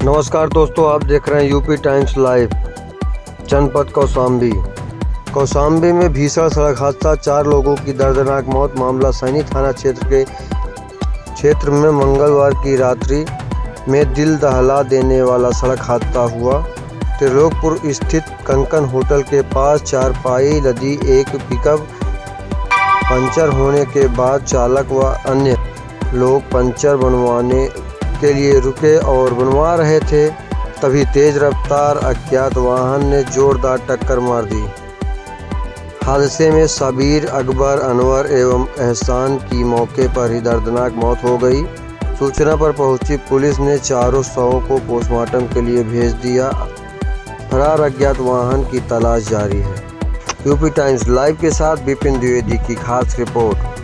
नमस्कार दोस्तों, आप देख रहे हैं यूपी टाइम्स लाइव। जनपद कौशाम्बी में भीषण सड़क हादसा, 4 लोगों की दर्दनाक मौत। मामला सैनी थाना क्षेत्र में मंगलवार की रात्रि में दिल दहला देने वाला सड़क हादसा हुआ। त्रिलोकपुर स्थित कंकन होटल के पास चारपाई लदी एक पिकअप पंचर होने के बाद चालक व अन्य लोग पंचर बनवाने के लिए रुके और बनवा रहे थे, तभी तेज रफ्तार अज्ञात वाहन ने जोरदार टक्कर मार दी। हादसे में साबिर, अकबर, अनवर एवं एहसान की मौके पर ही दर्दनाक मौत हो गई। सूचना पर पहुंची पुलिस ने चारों शवों को पोस्टमार्टम के लिए भेज दिया। फरार अज्ञात वाहन की तलाश जारी है। यूपी टाइम्स लाइव के साथ विपिन द्विवेदी की खास रिपोर्ट।